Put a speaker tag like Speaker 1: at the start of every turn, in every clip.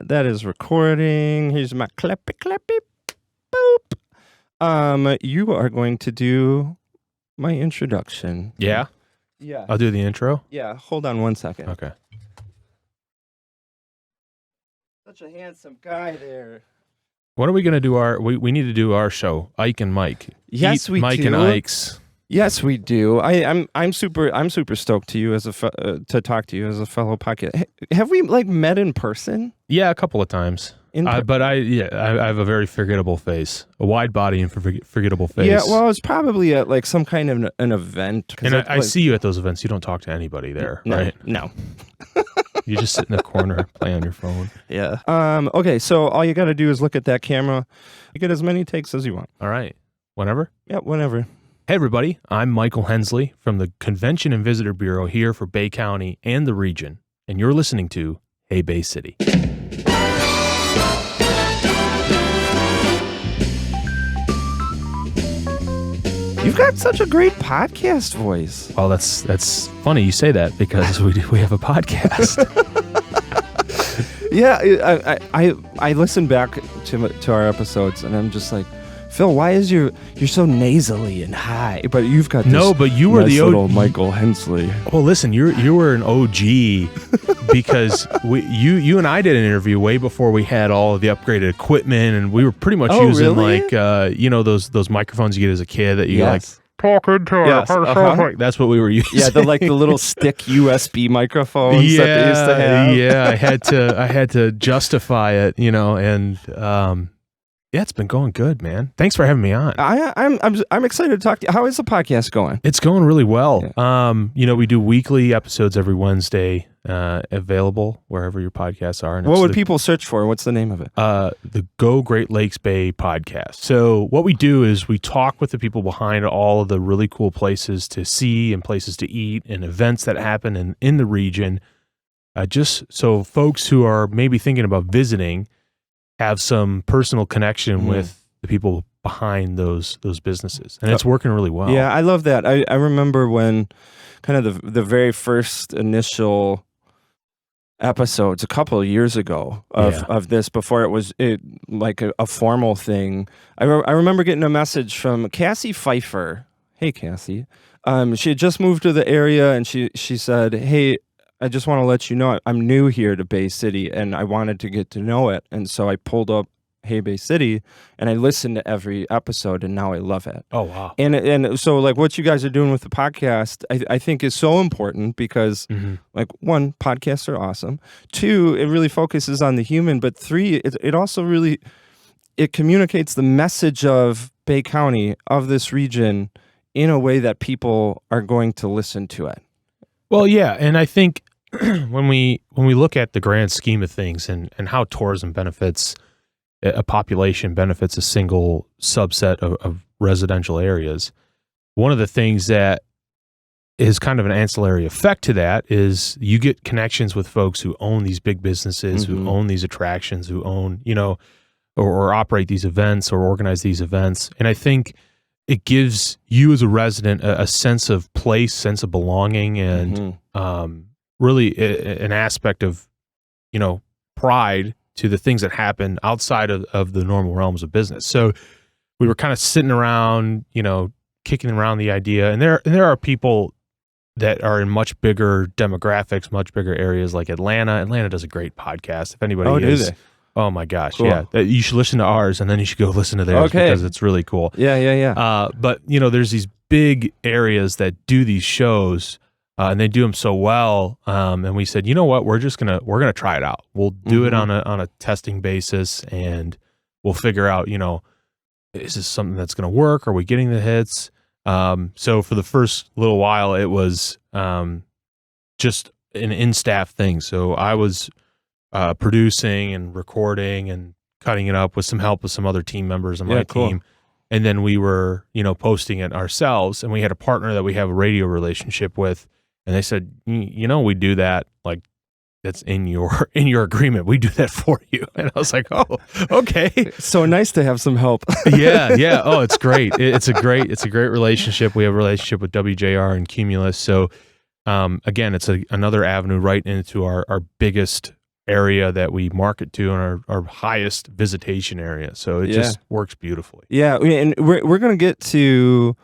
Speaker 1: That is recording. Here's my clappy, boop. You are going to do my introduction.
Speaker 2: Yeah?
Speaker 1: Yeah.
Speaker 2: I'll do the intro?
Speaker 1: Yeah, hold on 1 second.
Speaker 2: Okay.
Speaker 1: Such a handsome guy there.
Speaker 2: When are we going to do we need to do our show, Ike and Mike.
Speaker 1: Yes, we
Speaker 2: Mike
Speaker 1: do.
Speaker 2: and Ike's.
Speaker 1: Yes, we do. I'm super stoked to you as to talk to you as a fellow podcast. Have we met in person?
Speaker 2: Yeah, a couple of times. But I have a very forgettable face, a wide body and forgettable face.
Speaker 1: Yeah, well, it's probably at some kind of an event.
Speaker 2: And I see you at those events. You don't talk to anybody there, right?
Speaker 1: No.
Speaker 2: You just sit in the corner, play on your phone.
Speaker 1: Yeah. Okay, so all you got to do is look at that camera. You get as many takes as you want.
Speaker 2: All right. Whenever?
Speaker 1: Yeah, whenever.
Speaker 2: Hey, everybody. I'm Michael Hensley from the Convention and Visitor Bureau here for Bay County and the region, and you're listening to Hey Bay City.
Speaker 1: You've got such a great podcast voice.
Speaker 2: Well, that's funny you say that because we have a podcast.
Speaker 1: Yeah, I listen back to our episodes and I'm just like, Phil, why is you're so nasally and high? But you've got this
Speaker 2: but you were the
Speaker 1: little Michael Hensley.
Speaker 2: Well, listen, you were an OG because you and I did an interview way before we had all of the upgraded equipment, and we were pretty much using
Speaker 1: really?
Speaker 2: those microphones you get as a kid that you
Speaker 1: Yes.
Speaker 2: talk into.
Speaker 1: Yes,
Speaker 2: That's what we were using.
Speaker 1: Yeah, the little stick USB microphones that they used to have.
Speaker 2: Yeah, I had to justify it, and yeah, it's been going good, man. Thanks for having me on.
Speaker 1: I'm excited to talk to you. How is the podcast going?
Speaker 2: It's going really well.
Speaker 1: Yeah.
Speaker 2: We do weekly episodes every Wednesday, available wherever your podcasts are. And
Speaker 1: What would people search for? What's the name of it?
Speaker 2: The Go Great Lakes Bay podcast. So what we do is we talk with the people behind all of the really cool places to see and places to eat and events that happen in the region. Just so folks who are maybe thinking about visiting have some personal connection with the people behind those businesses. And it's working really well.
Speaker 1: Yeah, I love that. I remember when kind of the very first initial episodes a couple of years ago of this, before it was like a formal thing. I remember getting a message from Cassie Pfeiffer. Hey, Cassie. She had just moved to the area and she said, hey, I just want to let you know I'm new here to Bay City and I wanted to get to know it. And so I pulled up Hey Bay City and I listened to every episode and now I love it.
Speaker 2: Oh, wow.
Speaker 1: And so like what you guys are doing with the podcast, I think is so important because like one, podcasts are awesome. Two, it really focuses on the human, but three, it also really, it communicates the message of Bay County, of this region in a way that people are going to listen to it.
Speaker 2: Well, yeah, and I think when we look at the grand scheme of things and how tourism benefits a population, benefits a single subset of residential areas, one of the things that is kind of an ancillary effect to that is you get connections with folks who own these big businesses, who own these attractions, who own, or operate these events or organize these events. And I think it gives you as a resident a sense of place, sense of belonging, and really an aspect of, pride to the things that happen outside of the normal realms of business. So we were kind of sitting around, kicking around the idea, and there are people that are in much bigger demographics, much bigger areas like Atlanta. Atlanta does a great podcast. If anybody
Speaker 1: do they?
Speaker 2: Oh my gosh,
Speaker 1: cool.
Speaker 2: Yeah. You should listen to ours and then you should go listen to theirs because it's really cool.
Speaker 1: Yeah.
Speaker 2: But there's these big areas that do these shows and they do them so well. And we said, you know what, we're gonna try it out. We'll do it on a testing basis and we'll figure out, is this something that's gonna work? Are we getting the hits? So for the first little while, it was just an in-staff thing. So I was producing and recording and cutting it up with some help with some other team members on my team. And then we were, posting it ourselves. And we had a partner that we have a radio relationship with. And they said, we do that. Like, that's in your agreement. We do that for you. And I was like, oh, okay.
Speaker 1: So nice to have some help.
Speaker 2: Yeah. Oh, it's great. It's a great relationship. We have a relationship with WJR and Cumulus. So again, it's another avenue right into our biggest area that we market to and our highest visitation area. So it just works beautifully.
Speaker 1: Yeah, and we're going to get to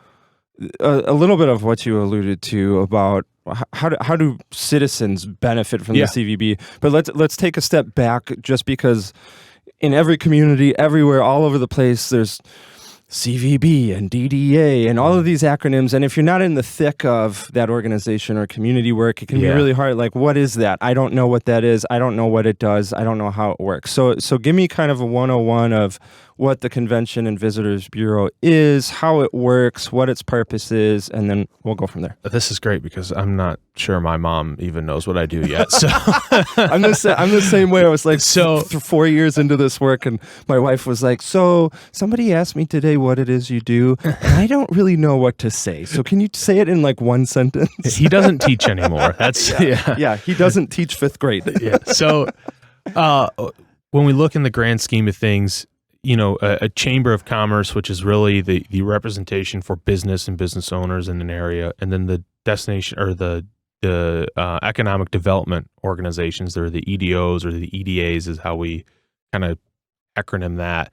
Speaker 1: a little bit of what you alluded to about how do citizens benefit from the CVB. But let's take a step back, just because in every community, everywhere, all over the place, there's CVB and DDA and all of these acronyms. And if you're not in the thick of that organization or community work, it can be really hard. Like, what is that? I don't know what that is. I don't know what it does. I don't know how it works. So give me kind of a 101 of what the Convention and Visitors Bureau is, how it works, what its purpose is, and then we'll go from there.
Speaker 2: This is great because I'm not sure my mom even knows what I do yet. So
Speaker 1: I'm the same way. I was like, 4 years into this work, and my wife was like, so somebody asked me today what it is you do, and I don't really know what to say. So can you say it in like one sentence?
Speaker 2: He doesn't teach anymore. That's
Speaker 1: he doesn't teach fifth grade.
Speaker 2: So when we look in the grand scheme of things, a chamber of commerce, which is really the representation for business and business owners in an area, and then the destination or the economic development organizations, they're the EDOs or the EDAs is how we kind of acronym that.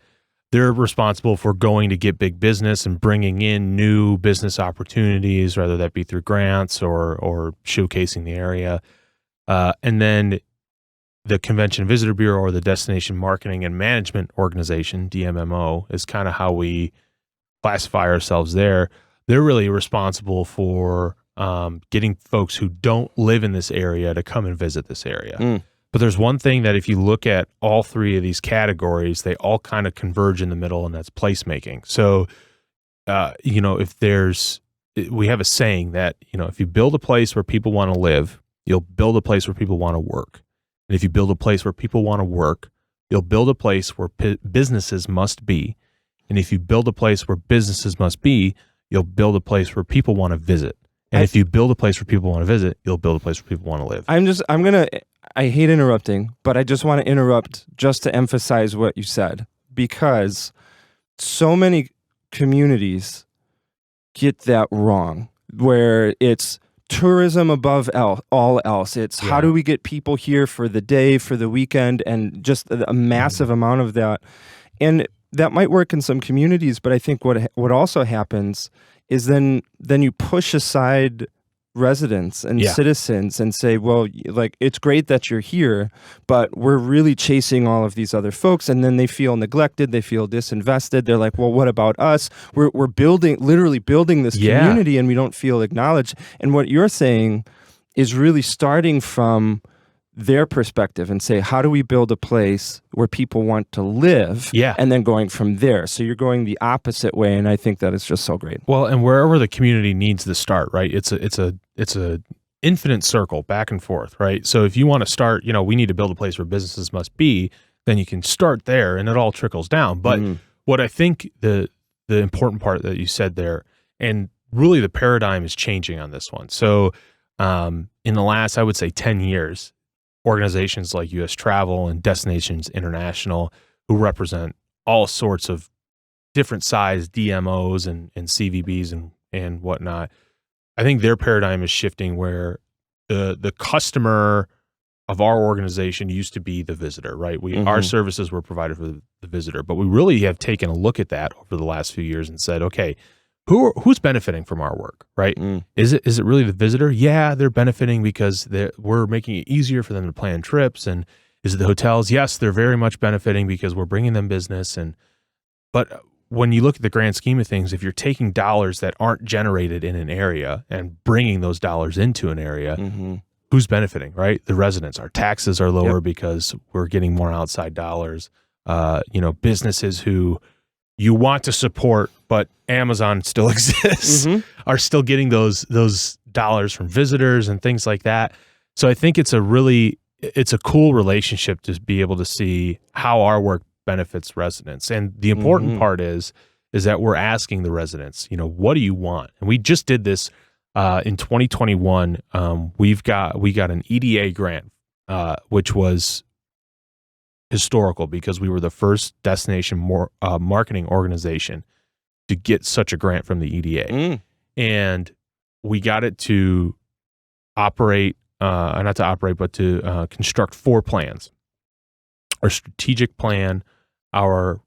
Speaker 2: They're responsible for going to get big business and bringing in new business opportunities, whether that be through grants or showcasing the area. And then the Convention and Visitor Bureau, or the Destination Marketing and Management Organization, DMMO, is kind of how we classify ourselves there. They're really responsible for getting folks who don't live in this area to come and visit this area. But there's one thing that if you look at all three of these categories, they all kind of converge in the middle, and that's placemaking. So, we have a saying that, if you build a place where people want to live, you'll build a place where people want to work. And if you build a place where people want to work, you'll build a place where businesses must be. And if you build a place where businesses must be, you'll build a place where people want to visit. And if you build a place where people want to visit, you'll build a place where people want to live.
Speaker 1: I hate interrupting, but I just want to interrupt just to emphasize what you said, because so many communities get that wrong, where it's tourism above all else. It's how do we get people here for the day, for the weekend, and just a massive amount of that. And that might work in some communities, but I think what also happens is then you push aside residents and citizens and say, well, like, it's great that you're here, but we're really chasing all of these other folks, and then they feel neglected, they feel disinvested. They're like, well, what about us? We're literally building this community, and we don't feel acknowledged. And what you're saying is really starting from their perspective and say, how do we build a place where people want to live? And then going from there. So you're going the opposite way, and I think that is just so great.
Speaker 2: Well, and wherever the community needs to start, right? It's a infinite circle back and forth, right? So if you want to start, we need to build a place where businesses must be, then you can start there, and it all trickles down. But what I think the important part that you said there, and really the paradigm is changing on this one. So in the last, I would say 10 years, organizations like U.S. Travel and Destinations International, who represent all sorts of different size DMOs and CVBs and whatnot, I think their paradigm is shifting, where the customer of our organization used to be the visitor, right? Our services were provided for the visitor, but we really have taken a look at that over the last few years and said, okay, who's benefiting from our work, right? Is it really the visitor? Yeah, they're benefiting because we're making it easier for them to plan trips. And is it the hotels? Yes, they're very much benefiting because we're bringing them business. But when you look at the grand scheme of things, if you're taking dollars that aren't generated in an area and bringing those dollars into an area, who's benefiting, right? The residents. Our taxes are lower because we're getting more outside dollars. Businesses who you want to support, but Amazon still exists, are still getting those dollars from visitors and things like that. So I think it's a cool relationship to be able to see how our work benefits residents. And the important part is that we're asking the residents, what do you want? And we just did this in 2021. We got an EDA grant, which was historical because we were the first destination marketing organization to get such a grant from the EDA. And we got it to operate, not to operate, but to construct 4 plans. our strategic plan, our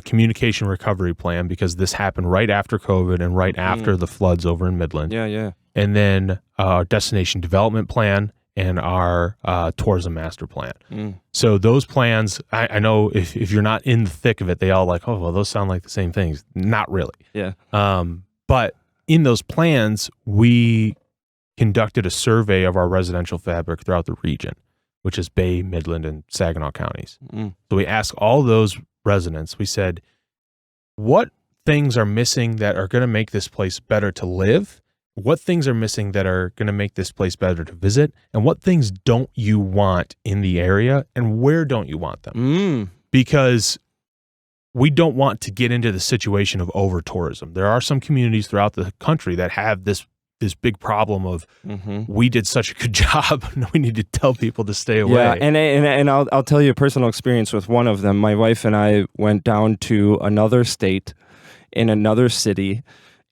Speaker 2: communication recovery plan, because this happened right after COVID and right after the floods over in Midland.
Speaker 1: Yeah.
Speaker 2: And then our destination development plan and our tourism master plan. So those plans, I know if you're not in the thick of it, they all like, oh, well, those sound like the same things. Not really.
Speaker 1: Yeah.
Speaker 2: But in those plans, we conducted a survey of our residential fabric throughout the region, which is Bay, Midland, and Saginaw counties. So we asked all those residents, we said, what things are missing that are going to make this place better to live? What things are missing that are going to make this place better to visit? And what things don't you want in the area? And where don't you want them? Because we don't want to get into the situation of over-tourism. There are some communities throughout the country that have this big problem of we did such a good job and we need to tell people to stay away.
Speaker 1: Yeah, and I'll tell you a personal experience with one of them. My wife and I went down to another state in another city.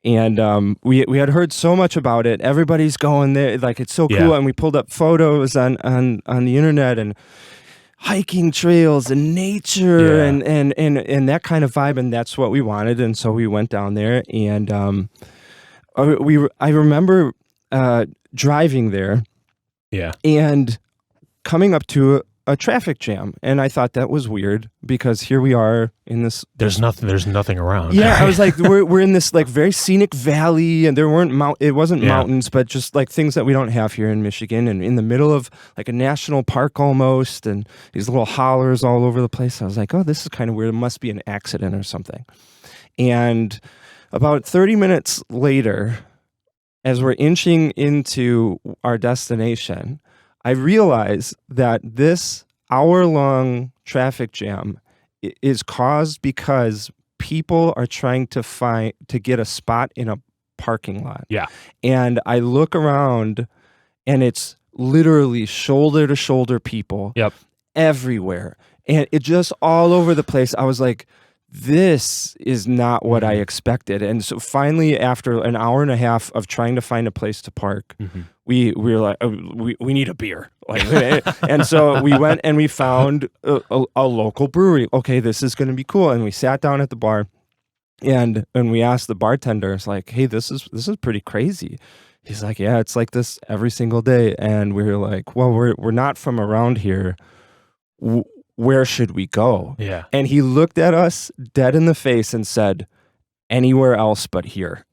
Speaker 1: And we had heard so much about it. Everybody's going there, like it's so cool. And we pulled up photos on the internet and hiking trails and nature and that kind of vibe, and that's what we wanted. And so we went down there, and I remember driving there, and coming up to a traffic jam, and I thought that was weird because here we are in this.
Speaker 2: There's nothing around.
Speaker 1: Yeah, I was like, we're in this like very scenic valley, and there weren't it wasn't mountains, but just like things that we don't have here in Michigan, and in the middle of like a national park almost, and these little hollers all over the place. I was like, oh, this is kind of weird. It must be an accident or something. And about 30 minutes later, as we're inching into our destination, I realize that this hour-long traffic jam is caused because people are trying to get a spot in a parking lot.
Speaker 2: Yeah.
Speaker 1: And I look around, and it's literally shoulder-to-shoulder people everywhere. And it just all over the place. I was like, this is not what I expected. And so finally, after an hour and a half of trying to find a place to park, we were like, we need a beer. And so we went and we found a local brewery. Okay, this is going to be cool. And we sat down at the bar, and we asked the bartender, it's like, hey, this is pretty crazy. He's like, yeah, it's like this every single day. And we were like, well, we're not from around here. Where should we go?
Speaker 2: Yeah.
Speaker 1: And he looked at us dead in the face and said, anywhere else but here.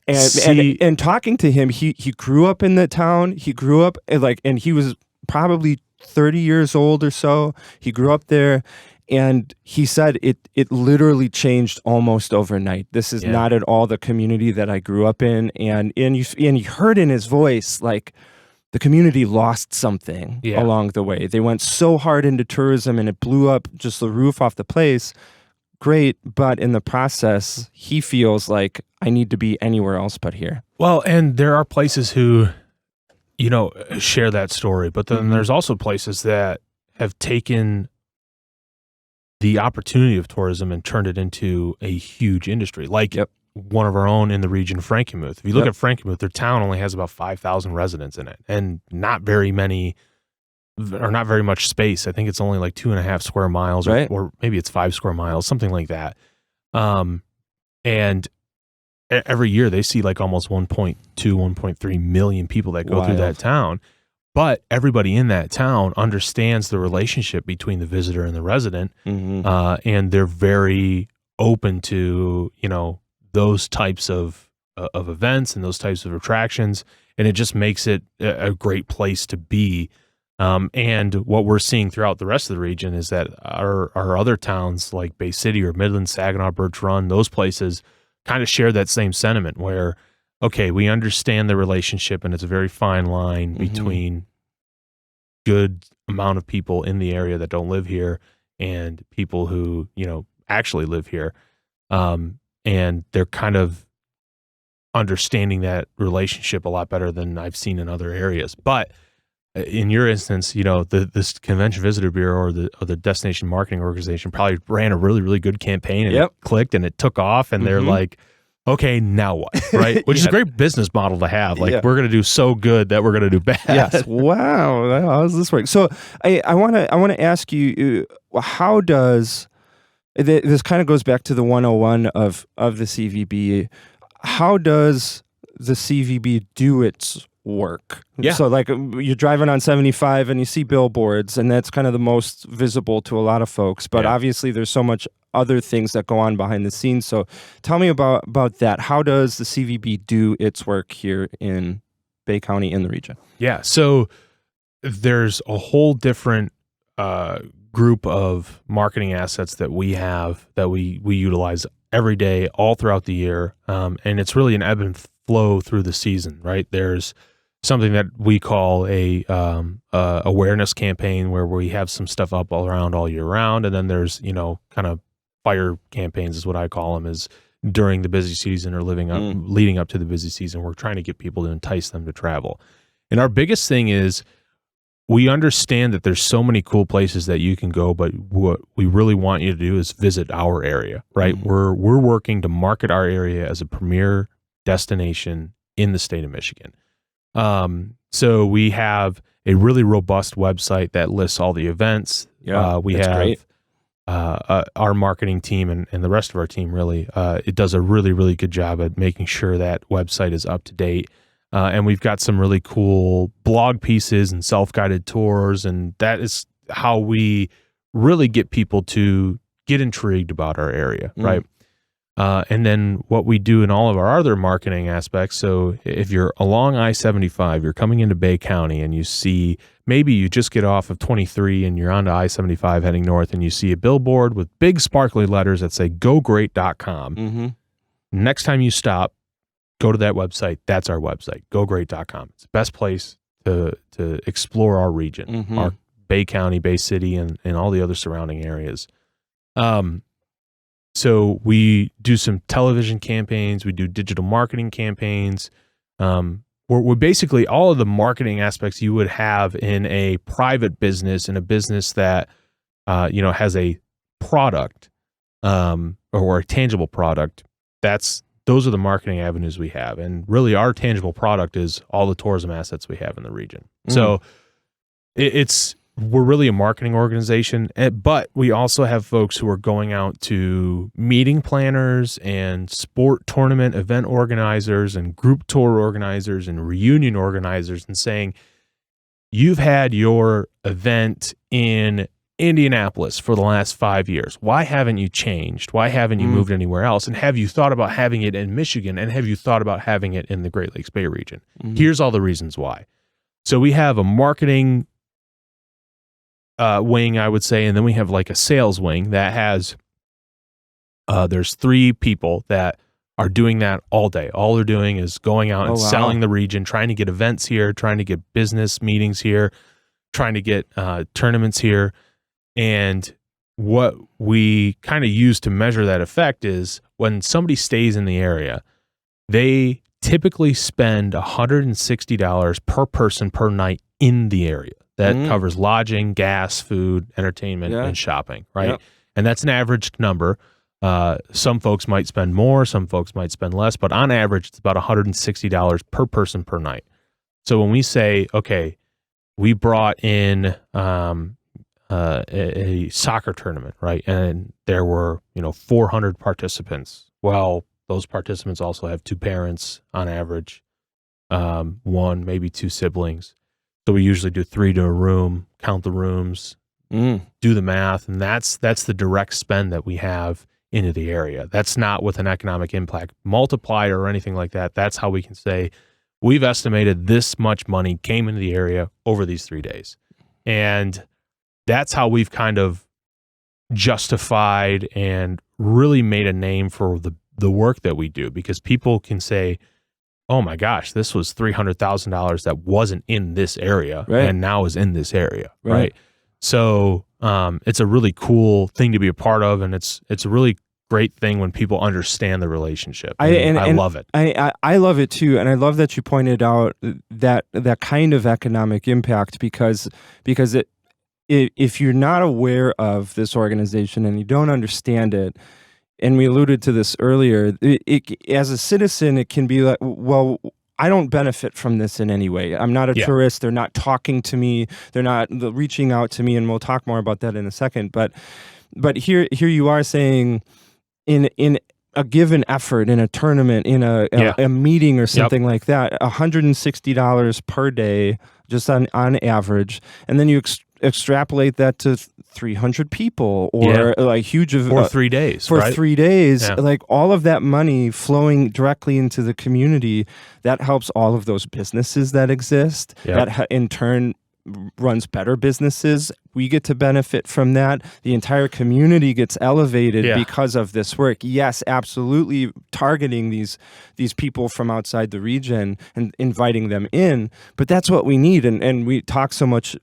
Speaker 1: And talking to him, he grew up in the town. He grew up and he was probably 30 years old or so. He grew up there, and he said it literally changed almost overnight. This is not at all the community that I grew up in. And you heard in his voice, like, the community lost something along the way. They went so hard into tourism, and it blew up just the roof off the place. Great, but in the process, he feels like I need to be anywhere else but here.
Speaker 2: Well, and there are places who, share that story, but then there's also places that have taken the opportunity of tourism and turned it into a huge industry. Like one of our own in the region, Frankenmuth. If you look at Frankenmuth, their town only has about 5,000 residents in it, and not very much space. I think it's only like 2.5 square miles, or maybe it's 5 square miles, something like that. And every year they see like almost 1.2, 1.3 million people that go through that town. But everybody in that town understands the relationship between the visitor and the resident, and they're very open to those types of events and those types of attractions, and it just makes it a great place to be. And what we're seeing throughout the rest of the region is that our other towns like Bay City or Midland, Saginaw, Birch Run, those places kind of share that same sentiment where, okay, we understand the relationship, and it's a very fine line between good amount of people in the area that don't live here and people who, actually live here. And they're kind of understanding that relationship a lot better than I've seen in other areas. But in your instance, this Convention Visitor Bureau or the Destination Marketing Organization probably ran a really, really good campaign, and it clicked and it took off, and they're like, okay, now what? Right? Which is a great business model to have. Like, we're going to do so good that we're going to do bad.
Speaker 1: Yes. Wow. How does this work? So I want to ask you, how does this kind of goes back to the 101 of the CVB. How does the CVB do its work?
Speaker 2: Yeah.
Speaker 1: So like you're driving on 75 and you see billboards, and that's kind of the most visible to a lot of folks. But obviously there's so much other things that go on behind the scenes. So tell me about that. How does the CVB do its work here in Bay County, in the region?
Speaker 2: Yeah. So there's a whole different group of marketing assets that we have that we utilize every day, all throughout the year. And it's really an ebb and flow through the season, right? There's something that we call a awareness campaign where we have some stuff up all around all year round. And then there's, kind of fire campaigns is what I call them, is during the busy season or leading up to the busy season. We're trying to get people to entice them to travel. And our biggest thing is we understand that there's so many cool places that you can go, but what we really want you to do is visit our area, right? We're working to market our area as a premier destination in the state of Michigan. So we have a really robust website that lists all the events. We have great. Our marketing team and the rest of our team really, it does a really, really good job at making sure that website is up to date. And we've got some really cool blog pieces and self-guided tours, and that is how we really get people to get intrigued about our area, right? And then what we do in all of our other marketing aspects, so if you're along I-75, you're coming into Bay County and you see, maybe you just get off of 23 and you're onto I-75 heading north and you see a billboard with big sparkly letters that say gogreat.com. Next time you stop, go to that website. That's our website, gogreat.com. It's the best place to explore our region, our Bay County, Bay City, and all the other surrounding areas. So we do some television campaigns. We do digital marketing campaigns. We're basically all of the marketing aspects you would have in a private business, in a business that has a product or a tangible product. Those are the marketing avenues we have. And really our tangible product is all the tourism assets we have in the region. So we're really a marketing organization, but we also have folks who are going out to meeting planners and sport tournament event organizers and group tour organizers and reunion organizers and saying, you've had your event in Indianapolis for the last 5 years. Why haven't you changed? Why haven't you moved anywhere else? And have you thought about having it in Michigan? And have you thought about having it in the Great Lakes Bay region? Here's all the reasons why. So we have a marketing wing, I would say, and then we have like a sales wing that has, there's 3 people that are doing that all day. All they're doing is going out and selling the region, trying to get events here, trying to get business meetings here, trying to get tournaments here. And what we kind of use to measure that effect is when somebody stays in the area, they typically spend $160 per person per night in the area. That covers lodging, gas, food, entertainment, and shopping, right? And that's an average number. Some folks might spend more, some folks might spend less, but on average, it's about $160 per person per night. So when we say, okay, we brought in a soccer tournament, right? And there were, 400 participants. Well, those participants also have 2 parents on average, 1, maybe 2 siblings. So we usually do 3 to a room, count the rooms, do the math, and that's the direct spend that we have into the area. That's not with an economic impact multiplier or anything like that. That's how we can say we've estimated this much money came into the area over these 3 days. And that's how we've kind of justified and really made a name for the work that we do, because people can say, oh my gosh, this was $300,000 that wasn't in this area and now is in this area, right? So it's a really cool thing to be a part of, and it's a really great thing when people understand the relationship. I love it.
Speaker 1: I love it too, and I love that you pointed out that kind of economic impact because if you're not aware of this organization and you don't understand it, and we alluded to this earlier, as a citizen, it can be like, well, I don't benefit from this in any way. I'm not a tourist. They're not talking to me. They're not reaching out to me, and we'll talk more about that in a second. But here you are saying, in a given effort, in a tournament, in a meeting or something like that, $160 per day, just on average, and then you extrapolate that to 300 people, or like huge of
Speaker 2: for 3 days,
Speaker 1: for
Speaker 2: right?
Speaker 1: 3 days, like all of that money flowing directly into the community, that helps all of those businesses that exist. That in turn runs better businesses. We get to benefit from that. The entire community gets elevated because of this work. Yes, absolutely, targeting these people from outside the region and inviting them in, but that's what we need. And we talk so much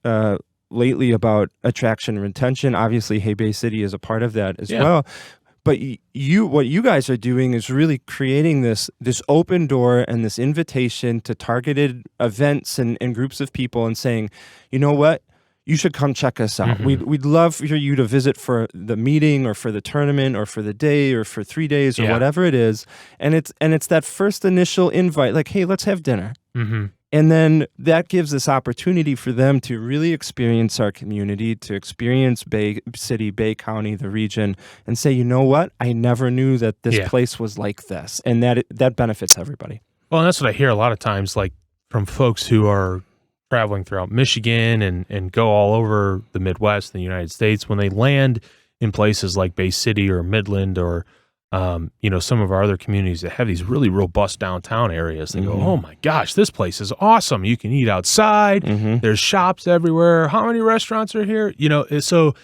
Speaker 1: lately about attraction and retention. Obviously, Hey Bay City is a part of that as well. But what you guys are doing is really creating this open door and this invitation to targeted events and groups of people, and saying, you know what, you should come check us out. We'd love for you to visit for the meeting or for the tournament or for the day or for 3 days or whatever it is. And it's that first initial invite, like, hey, let's have dinner. And then that gives this opportunity for them to really experience our community, to experience Bay City, Bay County, the region, and say, you know what? I never knew that this place was like this. And that benefits everybody.
Speaker 2: Well, and that's what I hear a lot of times, like from folks who are traveling throughout Michigan and go all over the Midwest, the United States, when they land in places like Bay City or Midland or some of our other communities that have these really robust downtown areas. They go, oh my gosh, this place is awesome. You can eat outside. There's shops everywhere. How many restaurants are here? So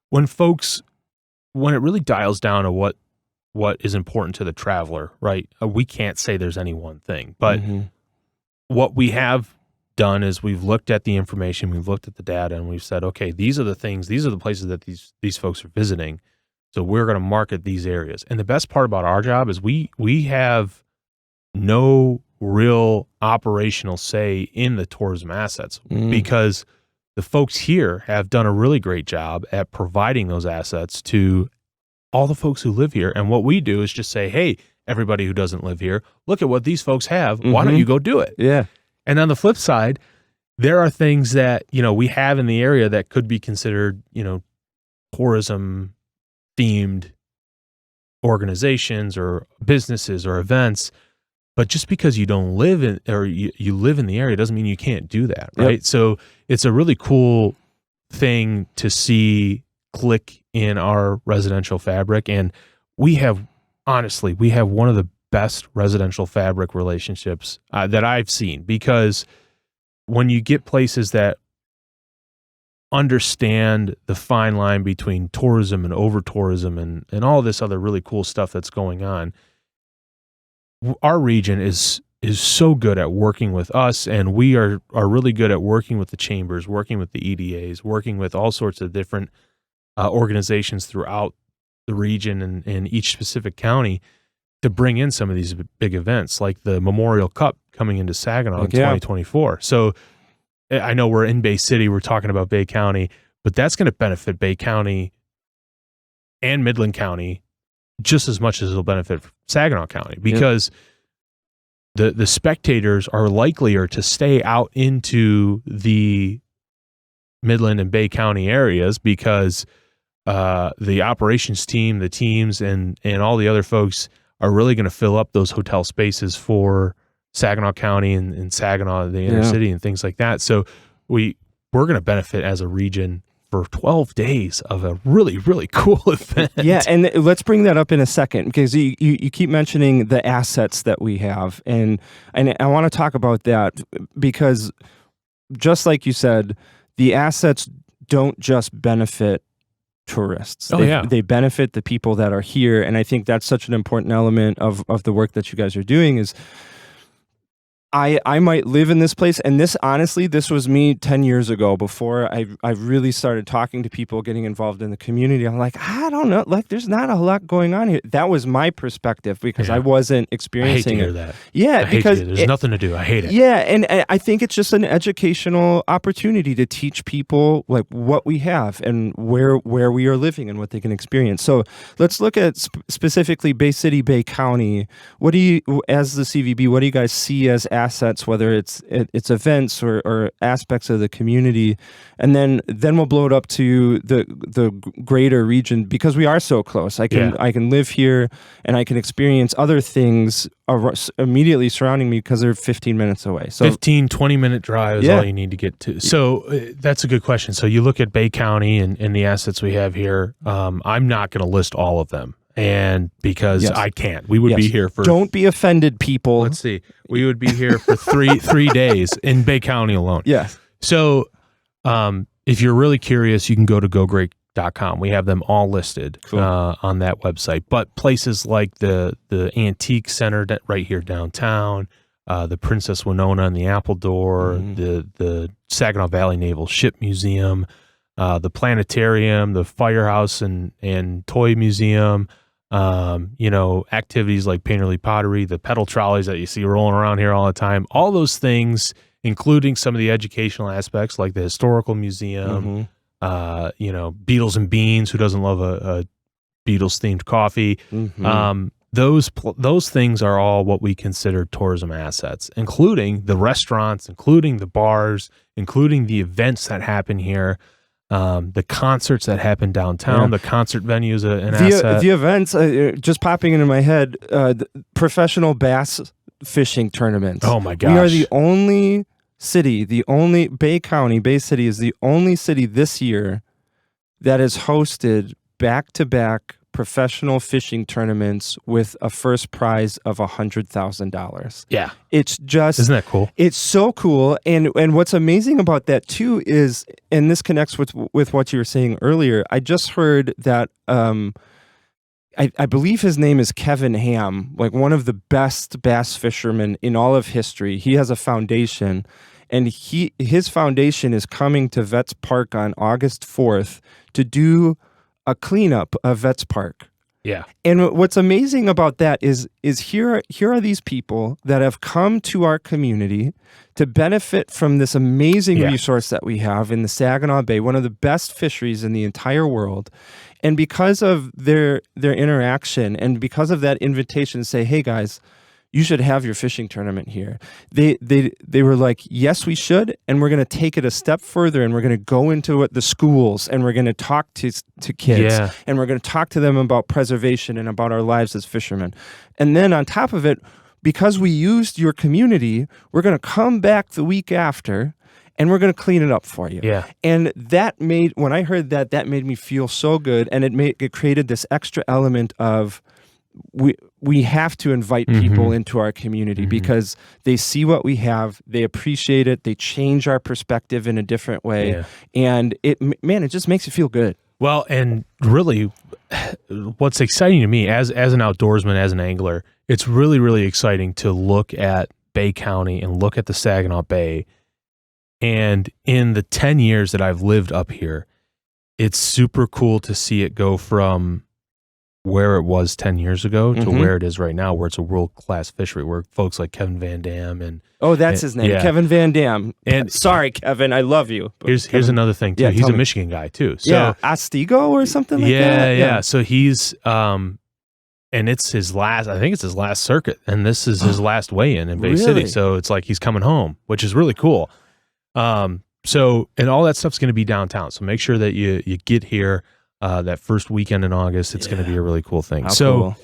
Speaker 2: when it really dials down to what is important to the traveler, right? We can't say there's any one thing, but what we have done is we've looked at the information, we've looked at the data, and we've said, okay, these are the places that these folks are visiting. So we're going to market these areas. And the best part about our job is we have no real operational say in the tourism assets, because the folks here have done a really great job at providing those assets to all the folks who live here. And what we do is just say, hey, everybody who doesn't live here, look at what these folks have. Why don't you go do it?
Speaker 1: Yeah.
Speaker 2: And on the flip side, there are things that, we have in the area that could be considered, tourism themed organizations or businesses or events, but just because you don't live in, or you live in the area, doesn't mean you can't do that, right? So it's a really cool thing to see click in our residential fabric, and we have one of the best residential fabric relationships that I've seen, because when you get places that understand the fine line between tourism and over tourism and all this other really cool stuff that's going on, our region is so good at working with us, and we are really good at working with the chambers, working with the EDAs, working with all sorts of different organizations throughout the region and each specific county to bring in some of these big events, like the Memorial Cup coming into Saginaw in 2024. So I know we're in Bay City, we're talking about Bay County, but that's going to benefit Bay County and Midland County just as much as it'll benefit Saginaw County, because the spectators are likelier to stay out into the Midland and Bay County areas, because the operations team, the teams, and all the other folks are really going to fill up those hotel spaces for Saginaw County and Saginaw, the inner city, and things like that. So we're going to benefit as a region for 12 days of a really, really cool event.
Speaker 1: Yeah, and let's bring that up in a second, because you keep mentioning the assets that we have, and I want to talk about that, because just like you said, the assets don't just benefit tourists. They benefit the people that are here, and I think that's such an important element of the work that you guys are doing. Is I might live in this place, and this honestly, this was me 10 years ago before I really started talking to people, getting involved in the community. I'm like, I don't know, like there's not a lot going on here. That was my perspective because I wasn't experiencing
Speaker 2: I hate to hear that.
Speaker 1: Yeah, because
Speaker 2: there's nothing to do. I hate it.
Speaker 1: Yeah, and I think it's just an educational opportunity to teach people like what we have and where we are living and what they can experience. So let's look at specifically Bay City, Bay County. What do you, as the CVB, what do you guys see as assets, whether it's events or aspects of the community, and then we'll blow it up to the greater region because we are so close. I can live here and I can experience other things immediately surrounding me because they're 15 minutes away. So
Speaker 2: 15, 20-minute drive is all you need to get to. So that's a good question. So you look at Bay County and the assets we have here. I'm not going to list all of them. And because I can't, we would be here for.
Speaker 1: Don't be offended, people.
Speaker 2: Let's see. We would be here for three days in Bay County alone.
Speaker 1: Yes.
Speaker 2: So, if you're really curious, you can go to GoGreat.com. We have them all listed on that website. But places like the Antique Center right here downtown, the Princess Winona and the Appledore, the Saginaw Valley Naval Ship Museum, the Planetarium, the Firehouse and Toy Museum. Activities like Painterly Pottery, the pedal trolleys that you see rolling around here all the time, all those things, including some of the educational aspects like the Historical Museum, Beatles and Beans, who doesn't love a Beatles themed coffee? Those things are all what we consider tourism assets, including the restaurants, including the bars, including the events that happen here. The concerts that happen downtown, the concert venues, an asset.
Speaker 1: The events, just popping into my head, professional bass fishing tournaments.
Speaker 2: Oh my gosh.
Speaker 1: We are the only city, Bay County, Bay City is the only city this year that has hosted back-to-back professional fishing tournaments with a first prize of $100,000.
Speaker 2: Yeah.
Speaker 1: It's just,
Speaker 2: isn't that cool?
Speaker 1: It's so cool. And what's amazing about that too is, and this connects with what you were saying earlier, I just heard that I believe his name is Kevin Ham, like one of the best bass fishermen in all of history. He has a foundation, and his foundation is coming to Vets Park on August 4th to do a cleanup of Vets Park.
Speaker 2: Yeah.
Speaker 1: And what's amazing about that is here are these people that have come to our community to benefit from this amazing resource that we have in the Saginaw Bay, one of the best fisheries in the entire world. And because of their interaction and because of that invitation to say, hey guys, you should have your fishing tournament here. They were like, yes, we should, and we're going to take it a step further, and we're going to go into the schools, and we're going to talk to kids, and we're going to talk to them about preservation and about our lives as fishermen. And then on top of it, because we used your community, we're going to come back the week after, and we're going to clean it up for you.
Speaker 2: Yeah.
Speaker 1: And when I heard that made me feel so good, and it created this extra element of, we have to invite people into our community because they see what we have, they appreciate it, they change our perspective in a different way, and it just makes you feel good.
Speaker 2: Well, and really, what's exciting to me as an outdoorsman, as an angler, it's really, really exciting to look at Bay County and look at the Saginaw Bay. And in the 10 years that I've lived up here, it's super cool to see it go from where it was 10 years ago to where it is right now, where it's a world-class fishery, where folks like Kevin Van Dam and...
Speaker 1: Oh, that's his name, Kevin Van Dam.
Speaker 2: And
Speaker 1: sorry, Kevin, I love you.
Speaker 2: Here's another thing, too. He's a Michigan guy, too. So,
Speaker 1: Otsego or something like that?
Speaker 2: Yeah. So he's... and it's his last... I think it's his last circuit, and this is his last weigh-in Bay City. So it's like he's coming home, which is really cool. So, and all that stuff's going to be downtown. So make sure that you get here that first weekend in August. It's going to be a really cool thing.
Speaker 1: Cool.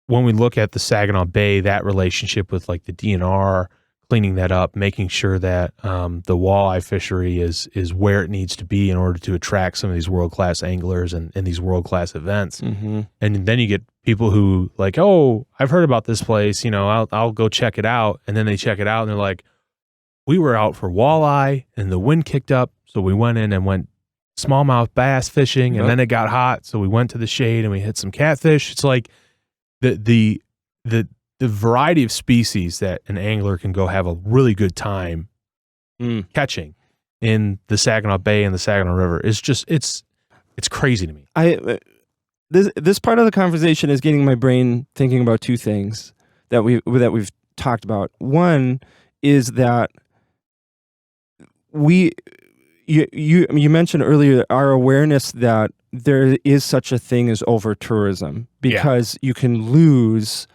Speaker 2: When we look at the Saginaw Bay, that relationship with like the DNR, cleaning that up, making sure that the walleye fishery is where it needs to be in order to attract some of these world-class anglers and these world-class events. And then you get people who like, oh, I've heard about this place, I'll go check it out. And then they check it out and they're like, we were out for walleye and the wind kicked up. So we went in and went smallmouth bass fishing, and then it got hot. So we went to the shade and we hit some catfish. It's like the the variety of species that an angler can go have a really good time catching in the Saginaw Bay and the Saginaw River is just it's crazy to me.
Speaker 1: This part of the conversation is getting my brain thinking about two things that we've talked about. One is that you mentioned earlier our awareness that there is such a thing as over tourism, because you can lose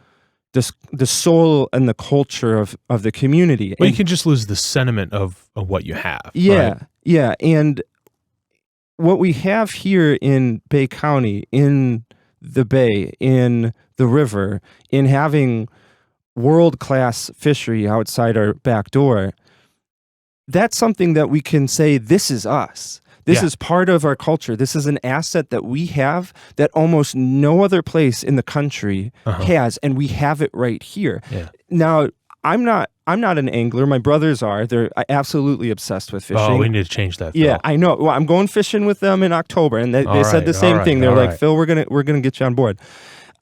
Speaker 1: the soul and the culture of the community.
Speaker 2: Well, you can just lose the sentiment of what you have.
Speaker 1: Yeah,
Speaker 2: right?
Speaker 1: yeah. And what we have here in Bay County, in the Bay, in the river, in having world-class fishery outside our back door, that's something that we can say, this is us. This is part of our culture. This is an asset that we have that almost no other place in the country has, and we have it right here. Yeah. Now, I'm not an angler. My brothers are. They're absolutely obsessed with fishing.
Speaker 2: Oh, we need to change that, Phil.
Speaker 1: Yeah, I know. Well, I'm going fishing with them in October, and they said the same thing. They're like, Phil, we're gonna get you on board.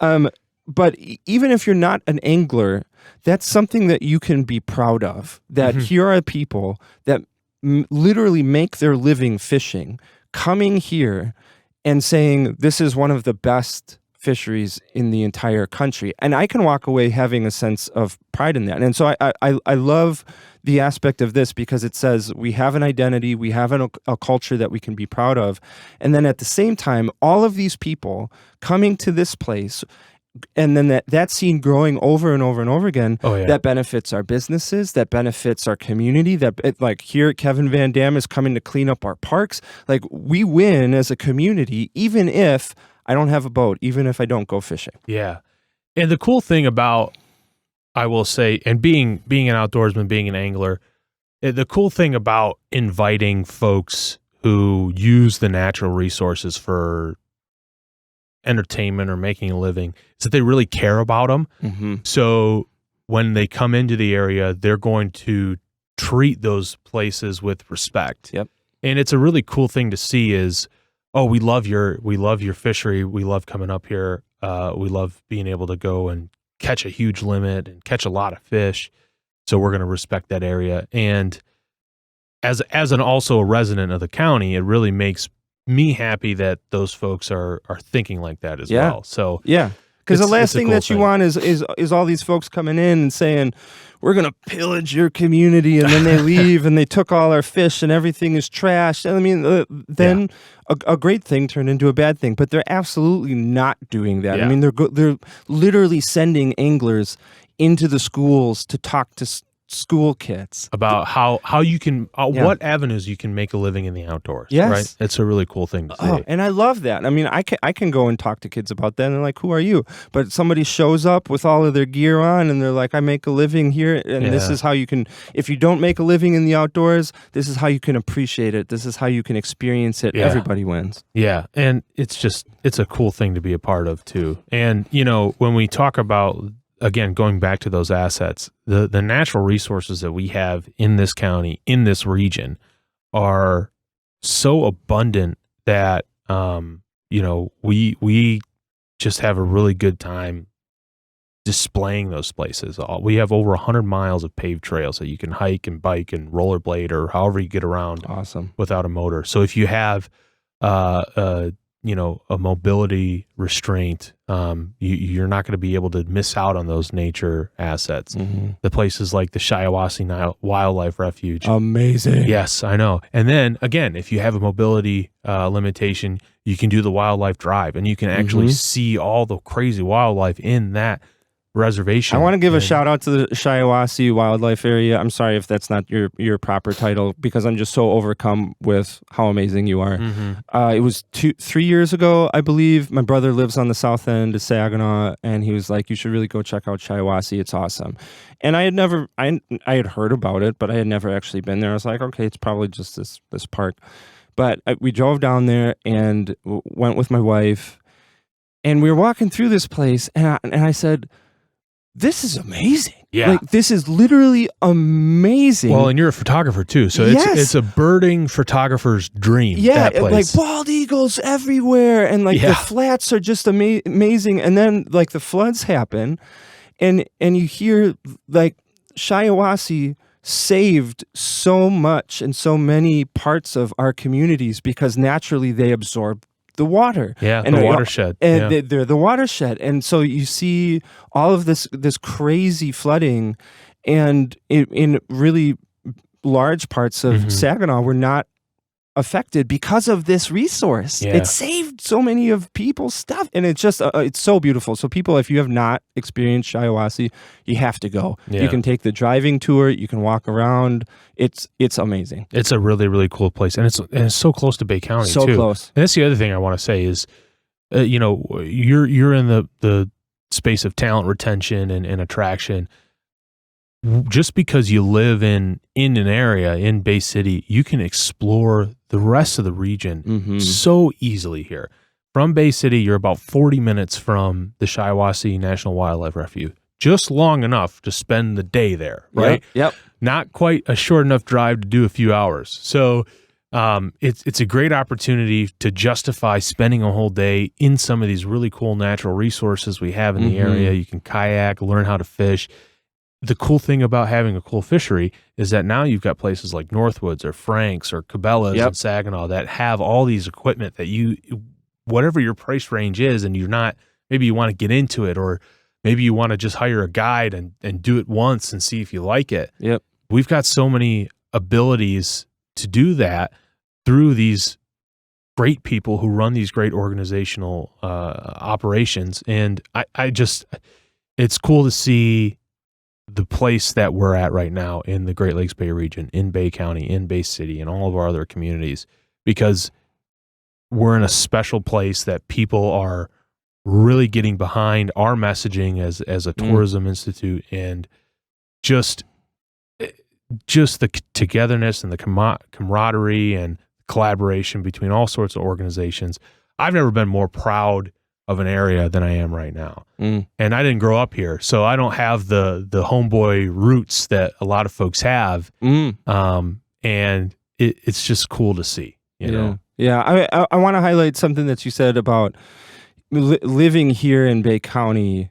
Speaker 1: But even if you're not an angler, that's something that you can be proud of. That here are people that literally make their living fishing, coming here and saying, this is one of the best fisheries in the entire country. And I can walk away having a sense of pride in that. And so I love the aspect of this, because it says we have an identity, we have a culture that we can be proud of. And then at the same time, all of these people coming to this place, and then that scene growing over and over and over again, that benefits our businesses, that benefits our community, like here Kevin Van Dam is coming to clean up our parks. Like, we win as a community, even if I don't have a boat, even if I don't go fishing.
Speaker 2: Yeah. And the cool thing about, I will say, and being an outdoorsman, being an angler, the cool thing about inviting folks who use the natural resources for entertainment or making a living is that they really care about them. So when they come into the area, they're going to treat those places with respect.
Speaker 1: Yep.
Speaker 2: And it's a really cool thing to see is, oh, we love your fishery. We love coming up here. We love being able to go and catch a huge limit and catch a lot of fish. So we're going to respect that area. And as an also a resident of the county, it really makes me happy that those folks are thinking like that as well. So
Speaker 1: because the last thing that you want is all these folks coming in and saying, we're gonna pillage your community, and then they leave and they took all our fish and everything is trashed. And I mean, then a great thing turned into a bad thing. But they're absolutely not doing that. I mean, they're literally sending anglers into the schools to talk to school kids
Speaker 2: about how you can what avenues you can make a living in the outdoors. Right? It's a really cool thing to see.
Speaker 1: And I love that. I mean, I can go and talk to kids about that, and they're like, who are you? But somebody shows up with all of their gear on, and they're like, I make a living here, and this is how you can, if you don't make a living in the outdoors, this is how you can appreciate it, this is how you can experience it. Everybody wins.
Speaker 2: And it's a cool thing to be a part of too. And when we talk about, again, going back to those assets, the natural resources that we have in this county, in this region, are so abundant that we just have a really good time displaying those places. We have over 100 miles of paved trails that you can hike and bike and rollerblade or however you get around without a motor. So if you have a mobility restraint, you're not going to be able to miss out on those nature assets. The places like the Shiawassee Wildlife Refuge.
Speaker 1: Amazing.
Speaker 2: Yes, I know. And then again, if you have a mobility limitation, you can do the wildlife drive, and you can actually see all the crazy wildlife in that reservation.
Speaker 1: I want to give a shout out to the Shiawassee Wildlife Area. I'm sorry if that's not your proper title, because I'm just so overcome with how amazing you are. It was 3 years ago, I believe. My brother lives on the south end of Saginaw, and he was like, you should really go check out Shiawassee. It's awesome. And I had heard about it, but I had never actually been there. I was like, okay, it's probably just this park. But we drove down there and went with my wife, and we were walking through this place, and I said, this is amazing.
Speaker 2: Yeah.
Speaker 1: Like, this is literally amazing.
Speaker 2: Well, and you're a photographer too, so it's a birding photographer's dream.
Speaker 1: Yeah,
Speaker 2: that place.
Speaker 1: Like bald eagles everywhere, and like the flats are just amazing. And then like the floods happen, and you hear like Shiawassee saved so much in so many parts of our communities because naturally they absorb the water.
Speaker 2: Yeah,
Speaker 1: and
Speaker 2: the watershed.
Speaker 1: And they're the watershed. And so you see all of this crazy flooding, and in really large parts of Saginaw were not affected because of this resource.
Speaker 2: Yeah.
Speaker 1: It saved so many of people's stuff, and it's just it's so beautiful. So people, if you have not experienced Shiawassee, you have to go.
Speaker 2: Yeah.
Speaker 1: You can take the driving tour, you can walk around. It's amazing.
Speaker 2: It's a really, really cool place, and it's so close to Bay County,
Speaker 1: so
Speaker 2: too.
Speaker 1: Close.
Speaker 2: And that's the other thing I want to say is, you're in the space of talent retention and attraction. Just because you live in an area in Bay City, you can explore the rest of the region so easily here. From Bay City, you're about 40 minutes from the Shiawassee National Wildlife Refuge, just long enough to spend the day there, right?
Speaker 1: Yep.
Speaker 2: Not quite a short enough drive to do a few hours. So it's a great opportunity to justify spending a whole day in some of these really cool natural resources we have in the area. You can kayak, learn how to fish. The cool thing about having a cool fishery is that now you've got places like Northwoods or Frank's or Cabela's and Saginaw that have all these equipment that whatever your price range is, and maybe you want to get into it, or maybe you want to just hire a guide and do it once and see if you like it.
Speaker 1: Yep. We've
Speaker 2: got so many abilities to do that through these great people who run these great organizational operations. And it's cool to see the place that we're at right now in the Great Lakes Bay region, in Bay County, in Bay City, and all of our other communities, because we're in a special place that people are really getting behind our messaging as a tourism institute, and just the togetherness and the camaraderie and collaboration between all sorts of organizations. I've never been more proud of an area than I am right now. And I didn't grow up here, so I don't have the homeboy roots that a lot of folks have. And it's just cool to see, you know?
Speaker 1: Yeah. I want to highlight something that you said about living here in Bay County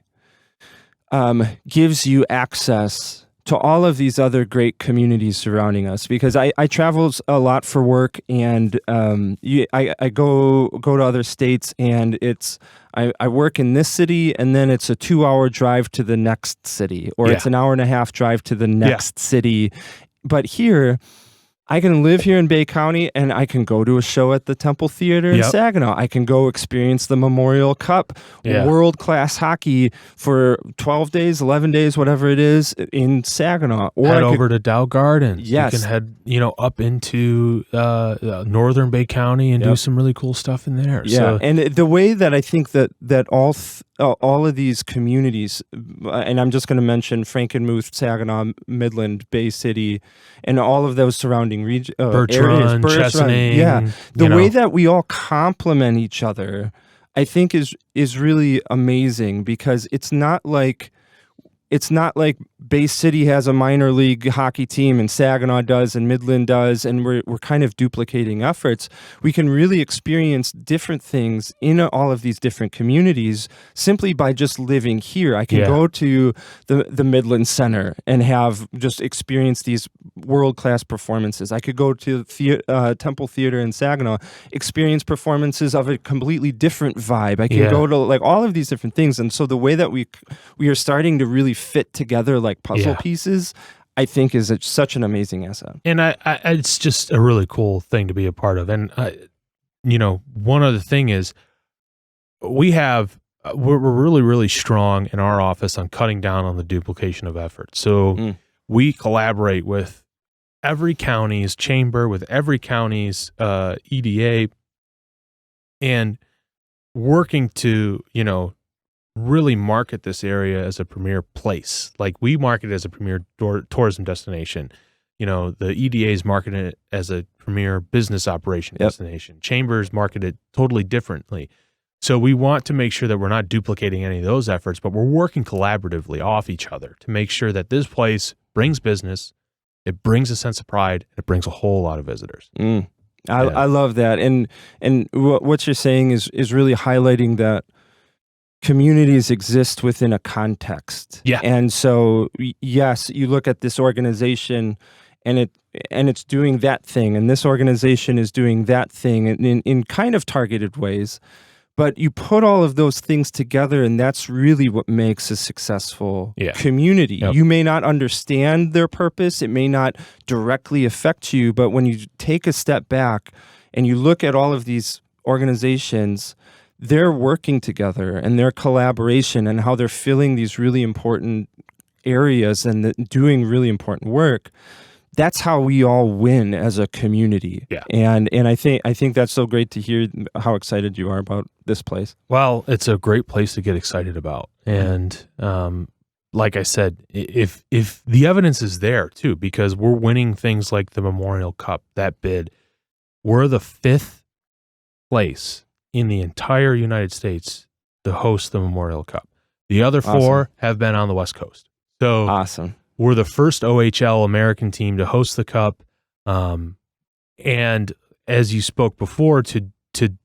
Speaker 1: gives you access to all of these other great communities surrounding us, because I travel a lot for work, and I go to other states, and I work in this city, and then it's a 2-hour drive to the next city, or it's an hour and a half drive to the next city. But here, I can live here in Bay County, and I can go to a show at the Temple Theater in Saginaw. I can go experience the Memorial Cup, world-class hockey for 12 days, 11 days, whatever it is, in Saginaw.
Speaker 2: Or head over to Dow Gardens.
Speaker 1: Yes.
Speaker 2: You can head, up into northern Bay County and do some really cool stuff in there.
Speaker 1: Yeah, so, and the way that I think that all of these communities, and I'm just going to mention Frankenmuth, Saginaw, Midland, Bay City, and all of those surrounding areas,
Speaker 2: Bertrand, Chesaning,
Speaker 1: the way that we all complement each other, I think is really amazing, because it's not like Bay City has a minor league hockey team and Saginaw does and Midland does, and we're kind of duplicating efforts. We can really experience different things in all of these different communities simply by just living here. I can go to the Midland Center and have just experience these world-class performances. I could go to Temple Theater in Saginaw, experience performances of a completely different vibe. I can go to like all of these different things. And so the way that we are starting to really fit together like puzzle pieces, I think is such an amazing asset.
Speaker 2: And it's just a really cool thing to be a part of. And one other thing is we're really, really strong in our office on cutting down on the duplication of effort. So we collaborate with every county's chamber, with every county's EDA, and working to, really market this area as a premier place. Like we market it as a premier tourism destination. The EDA's marketing it as a premier business operation destination. Chambers market it totally differently. So we want to make sure that we're not duplicating any of those efforts, but we're working collaboratively off each other to make sure that this place brings business, it brings a sense of pride, and it brings a whole lot of visitors.
Speaker 1: I love that. And what you're saying is really highlighting that communities exist within a context.
Speaker 2: Yeah.
Speaker 1: And so, yes, you look at this organization and it's doing that thing, and this organization is doing that thing in kind of targeted ways. But you put all of those things together, and that's really what makes a successful community.
Speaker 2: Yep.
Speaker 1: You may not understand their purpose. It may not directly affect you, but when you take a step back and you look at all of these organizations, they're working together and their collaboration and how they're filling these really important areas and doing really important work. That's how we all win as a community.
Speaker 2: Yeah.
Speaker 1: And I think that's so great to hear how excited you are about this place.
Speaker 2: Well, it's a great place to get excited about. And like I said, if the evidence is there too, because we're winning things like the Memorial Cup, that bid, we're the 5th place in the entire United States to host the Memorial Cup. The other 4 have been on the West Coast. So
Speaker 1: awesome.
Speaker 2: We're the first OHL American team to host the Cup. And as you spoke before, to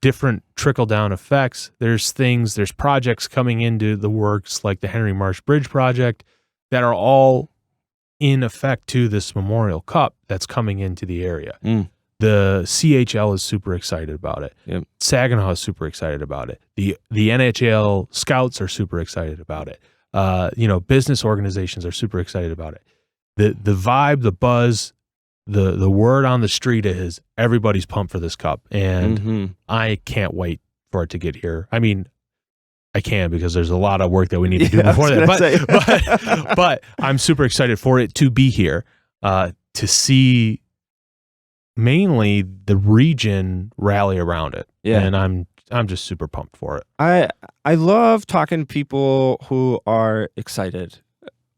Speaker 2: different trickle-down effects, there's projects coming into the works like the Henry Marsh Bridge project that are all in effect to this Memorial Cup that's coming into the area. The CHL is super excited about it.
Speaker 1: Yep.
Speaker 2: Saginaw is super excited about it. The NHL scouts are super excited about it. Business organizations are super excited about it. The vibe, the buzz, the word on the street is everybody's pumped for this cup, and I can't wait for it to get here. I mean, I can because there's a lot of work that we need to do before that. But I'm super excited for it to be here, to see mainly the region rally around it. Yeah, and I'm just super pumped for it.
Speaker 1: I love talking to people who are excited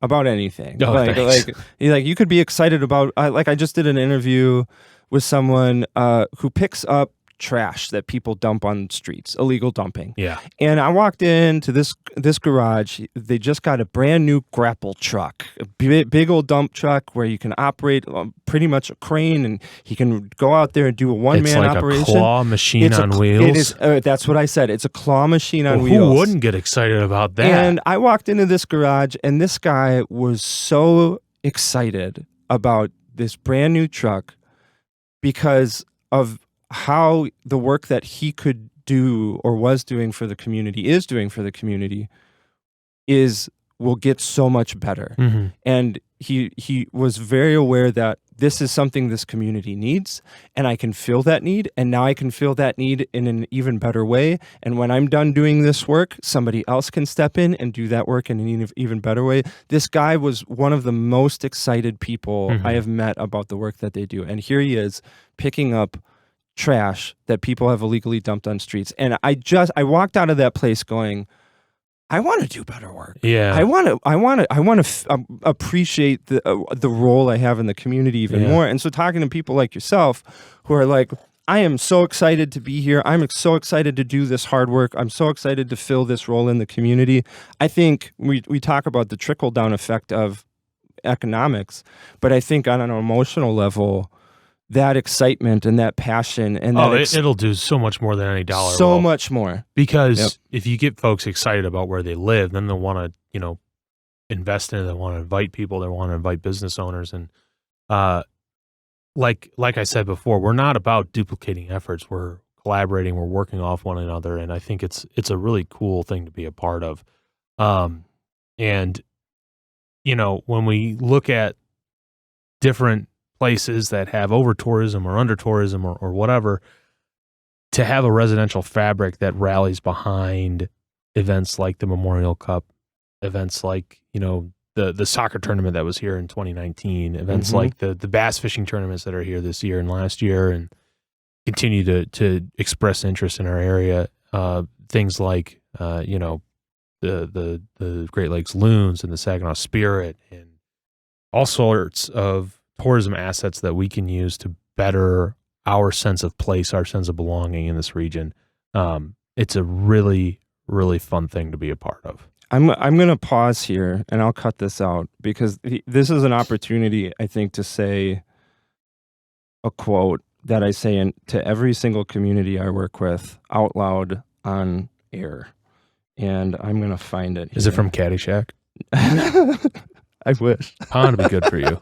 Speaker 1: about anything.
Speaker 2: Oh,
Speaker 1: like you could be excited about I just did an interview with someone who picks up trash that people dump on streets, illegal dumping.
Speaker 2: Yeah.
Speaker 1: And I walked into this garage. They just got a brand new grapple truck, a big old dump truck where you can operate pretty much a crane, and he can go out there and do a one-man operation.
Speaker 2: It's like a claw machine on wheels.
Speaker 1: It is. That's what I said. It's a claw machine on wheels.
Speaker 2: Who wouldn't get excited about that?
Speaker 1: And I walked into this garage, and this guy was so excited about this brand new truck because of how the work that he could do or was doing for the community will get so much better.
Speaker 2: Mm-hmm.
Speaker 1: And he was very aware that this is something this community needs, and I can fill that need, and now I can fill that need in an even better way. And when I'm done doing this work, somebody else can step in and do that work in an even better way. This guy was one of the most excited people I have met about the work that they do. And here he is picking up trash that people have illegally dumped on streets. And I walked out of that place going, I want to do better work.
Speaker 2: Yeah.
Speaker 1: I want to appreciate the role I have in the community even more. And so talking to people like yourself who are like, I am so excited to be here. I'm so excited to do this hard work. I'm so excited to fill this role in the community. I think we talk about the trickle down effect of economics, but I think on an emotional level, that excitement and that passion and
Speaker 2: it'll do so much more than any dollar.
Speaker 1: So much more.
Speaker 2: Because if you get folks excited about where they live, then they'll want to, invest in it. They want to invite people. They want to invite business owners. And like I said before, we're not about duplicating efforts. We're collaborating. We're working off one another. And I think it's a really cool thing to be a part of. And when we look at different places that have over tourism or under tourism or whatever, to have a residential fabric that rallies behind events like the Memorial Cup, events like, the soccer tournament that was here in 2019, events like the bass fishing tournaments that are here this year and last year, and continue to express interest in our area. Things like, the Great Lakes Loons and the Saginaw Spirit and all sorts of tourism assets that we can use to better our sense of place, our sense of belonging in this region. It's a really, really fun thing to be a part of.
Speaker 1: I'm going to pause here and I'll cut this out because this is an opportunity, I think, to say a quote that I say to every single community I work with out loud on air. and I'm going to find it.
Speaker 2: Is it from Caddyshack?
Speaker 1: I wish.
Speaker 2: Pond would be good for you.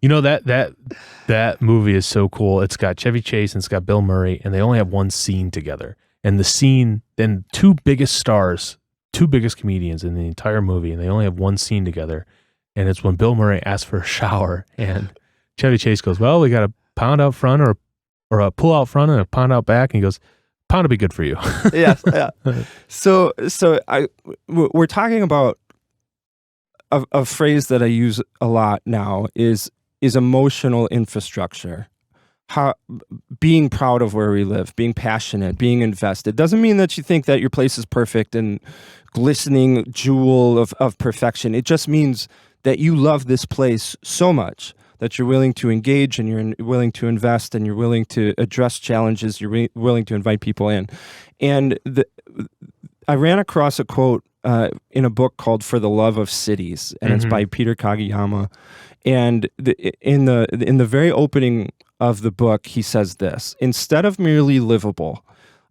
Speaker 2: You know, that movie is so cool. It's got Chevy Chase and it's got Bill Murray, and they only have one scene together. And the scene, then two biggest comedians in the entire movie, and they only have one scene together. And it's when Bill Murray asks for a shower, and Chevy Chase goes, "Well, we got a pound out front or a pull out front and a pound out back." And he goes, "Pound would be good for you."
Speaker 1: Yes. Yeah. So we're talking about a phrase that I use a lot now is emotional infrastructure. How being proud of where we live, being passionate, being invested doesn't mean that you think that your place is perfect and glistening jewel of perfection. It just means that you love this place so much that you're willing to engage and you're willing to invest and you're willing to address challenges. You're willing to invite people in. And I ran across a quote in a book called "For the Love of Cities," and it's by Peter Kageyama. And in the very opening of the book, he says this: "Instead of merely livable,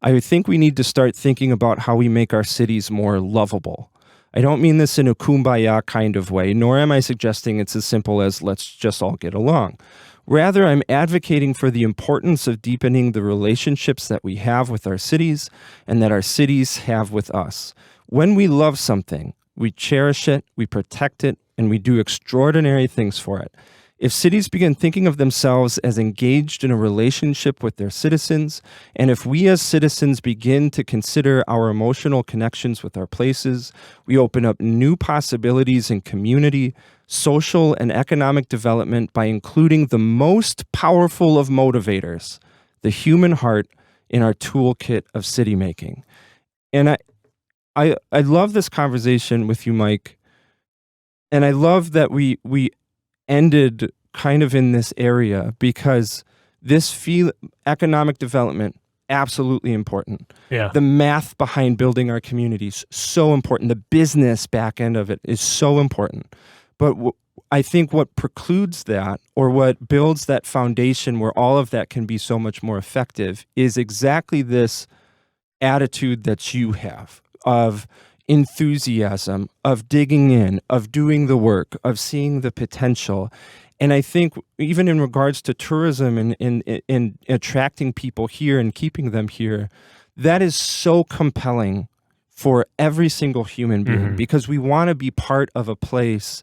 Speaker 1: I think we need to start thinking about how we make our cities more lovable. I don't mean this in a kumbaya kind of way, nor am I suggesting it's as simple as let's just all get along. Rather, I'm advocating for the importance of deepening the relationships that we have with our cities and that our cities have with us. When we love something, we cherish it, we protect it, and we do extraordinary things for it. If cities begin thinking of themselves as engaged in a relationship with their citizens, and if we as citizens begin to consider our emotional connections with our places, we open up new possibilities in community, social, and economic development by including the most powerful of motivators, the human heart, in our toolkit of city making." And I love this conversation with you, Mike, and I love that we ended kind of in this area because this economic development, absolutely important.
Speaker 2: Yeah.
Speaker 1: The math behind building our communities, so important. The business back end of it is so important. But I think what precludes that, or what builds that foundation where all of that can be so much more effective, is exactly this attitude that you have of enthusiasm, of digging in, of doing the work, of seeing the potential. And I think even in regards to tourism and in attracting people here and keeping them here, that is so compelling for every single human being, because we want to be part of a place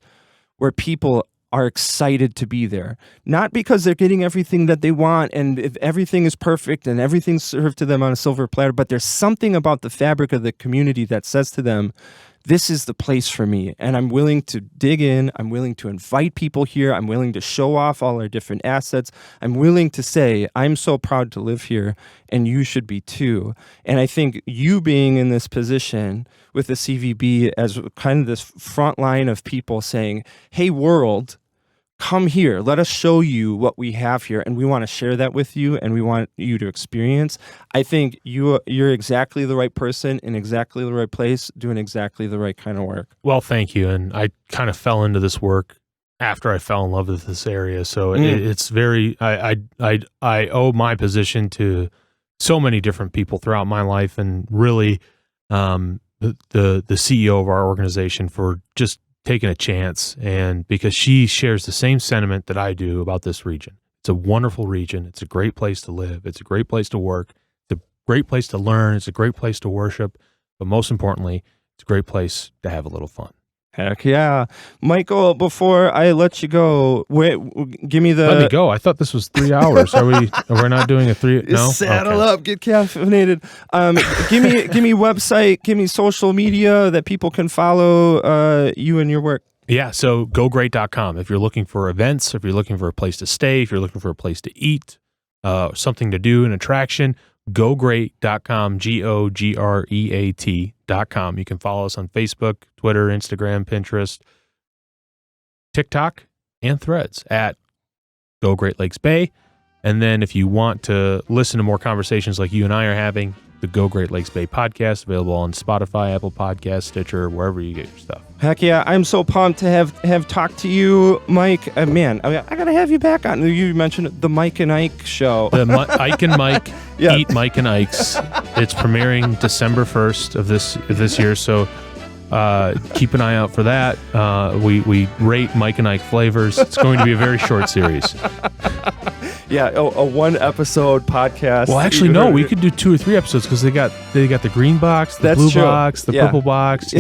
Speaker 1: where people are excited to be there, not because they're getting everything that they want and if everything is perfect and everything's served to them on a silver platter, but there's something about the fabric of the community that says to them, this is the place for me, and I'm willing to dig in, I'm willing to invite people here, I'm willing to show off all our different assets, I'm willing to say, I'm so proud to live here, and you should be too. And I think you being in this position with the CVB as kind of this front line of people saying, hey world, come here, let us show you what we have here, and we want to share that with you, and we want you to experience. I think you're exactly the right person in exactly the right place, doing exactly the right kind of work.
Speaker 2: Well, thank you. And I kind of fell into this work after I fell in love with this area, so it's very. I owe my position to so many different people throughout my life, and really the CEO of our organization for just taking a chance, and because she shares the same sentiment that I do about this region. It's a wonderful region. It's a great place to live. It's a great place to work. It's a great place to learn. It's a great place to worship. But most importantly, it's a great place to have a little fun.
Speaker 1: Heck yeah. Michael, before I let you go, give me the...
Speaker 2: Let me go. I thought this was 3 hours. We're not doing a 3... No?
Speaker 1: Saddle up, get caffeinated. Give me website, give me social media that people can follow you and your work.
Speaker 2: Yeah, so gogreat.com. If you're looking for events, if you're looking for a place to stay, if you're looking for a place to eat, something to do, an attraction, gogreat.com, GOGREAT.com. You can follow us on Facebook, Twitter, Instagram, Pinterest, TikTok, and Threads at Go Great Lakes Bay. And then if you want to listen to more conversations like you and I are having, the Go Great Lakes Bay podcast, available on Spotify, Apple Podcasts, Stitcher, wherever you get your stuff.
Speaker 1: Heck yeah, I'm so pumped to have talked to you, Mike. Man, I gotta have you back on. You mentioned the Mike and Ike show.
Speaker 2: The Ike and Mike Eat Mike and Ike's. It's premiering December 1st of this year, so keep an eye out for that. We rate Mike and Ike flavors. It's going to be a very short series.
Speaker 1: Yeah, a 1-episode podcast.
Speaker 2: Well, actually, no. We could do 2 or 3 episodes because they got the green box, the blue box, the purple box.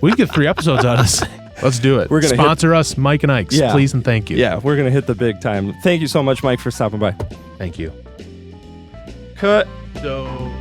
Speaker 2: We could 3 episodes out of this. Let's do it. We're gonna sponsor us, Mike and Ike's, please and thank you.
Speaker 1: Yeah, we're gonna hit the big time. Thank you so much, Mike, for stopping by.
Speaker 2: Thank you.
Speaker 1: Cut.
Speaker 2: So.